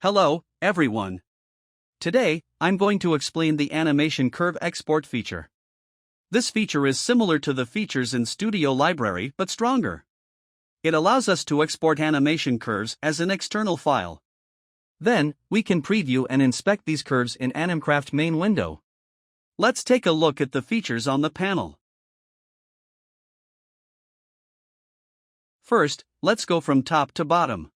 Hello, everyone. Today, I'm going to explain the Animation Curve Export feature. This feature is similar to the features in Studio Library but stronger. It allows us to export animation curves as an external file. Then, we can preview and inspect these curves in AnimCraft main window. Let's take a look at the features on the panel. First, let's go from top to bottom.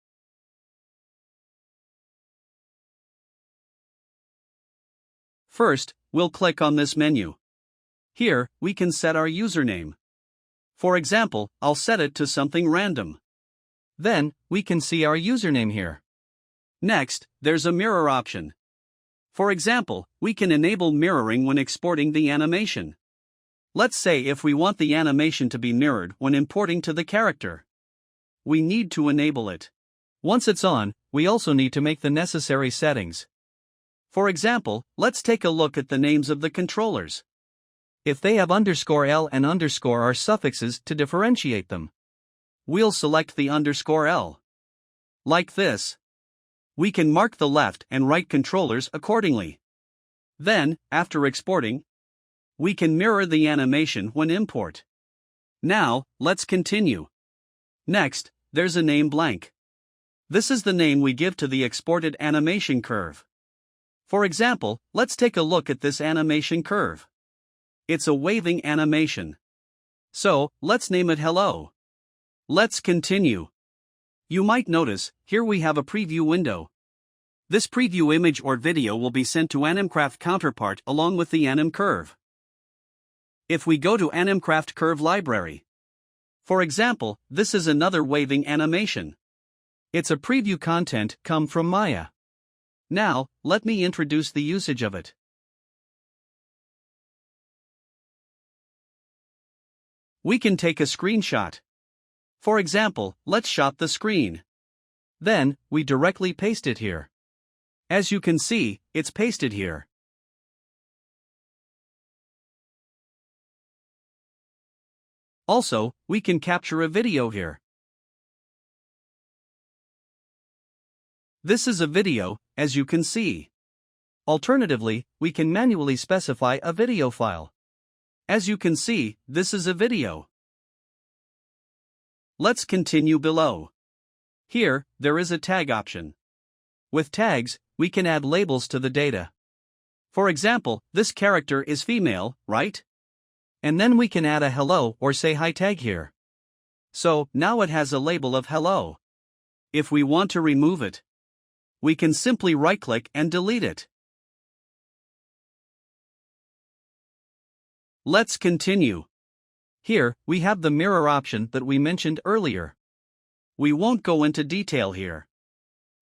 First, we'll click on this menu. Here, we can set our username. For example, I'll set it to something random. Then, we can see our username here. Next, there's a mirror option. For example, we can enable mirroring when exporting the animation. Let's say if we want the animation to be mirrored when importing to the character. We need to enable it. Once it's on, we also need to make the necessary settings. For example, let's take a look at the names of the controllers. If they have _L and _ are suffixes to differentiate them. We'll select the _L. Like this. We can mark the left and right controllers accordingly. Then, after exporting, we can mirror the animation when import. Now, let's continue. Next, there's a name blank. This is the name we give to the exported animation curve. For example, let's take a look at this animation curve. It's a waving animation. So, let's name it Hello. Let's continue. You might notice, here we have a preview window. This preview image or video will be sent to AnimCraft Counterpart along with the Anim Curve. If we go to AnimCraft Curve Library. For example, this is another waving animation. It's a preview content come from Maya. Now, let me introduce the usage of it. We can take a screenshot. For example, let's shot the screen. Then, we directly paste it here. As you can see, it's pasted here. Also, we can capture a video here. This is a video, as you can see. Alternatively, we can manually specify a video file. As you can see, this is a video. Let's continue below. Here, there is a tag option. With tags, we can add labels to the data. For example, this character is female, right? And then we can add a hello or say hi tag here. So, now it has a label of hello. If we want to remove it, we can simply right-click and delete it. Let's continue. Here, we have the mirror option that we mentioned earlier. We won't go into detail here.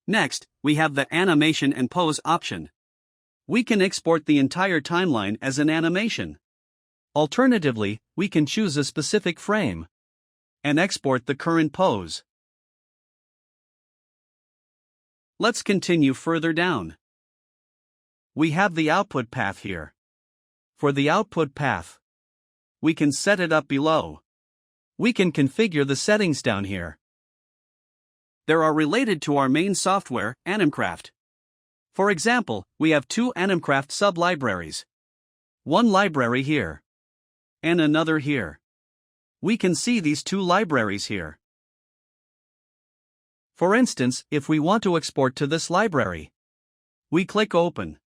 Next, we have the animation and pose option. We can export the entire timeline as an animation. Alternatively, we can choose a specific frame and export the current pose. Let's continue further down. We have the output path here. For the output path, we can set it up below. We can configure the settings down here. They are related to our main software, AnimCraft. For example, we have two AnimCraft sub-libraries. One library here. And another here. We can see these two libraries here. For instance, if we want to export to this library, we click Open.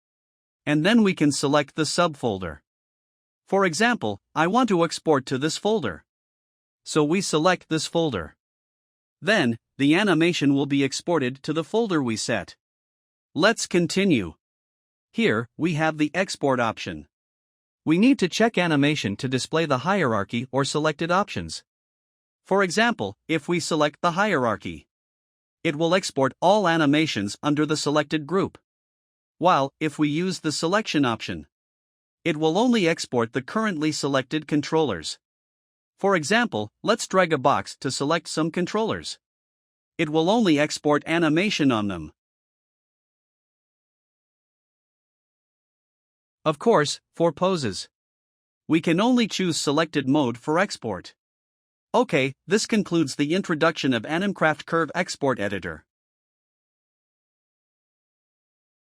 And then we can select the subfolder. For example, I want to export to this folder. So we select this folder. Then, the animation will be exported to the folder we set. Let's continue. Here, we have the export option. We need to check animation to display the hierarchy or selected options. For example, if we select the hierarchy, it will export all animations under the selected group. While, if we use the selection option, it will only export the currently selected controllers. For example, let's drag a box to select some controllers. It will only export animation on them. Of course, for poses, we can only choose selected mode for export. Okay, this concludes the introduction of AnimCraft Curve Export Editor.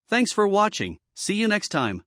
Thanks for watching. See you next time.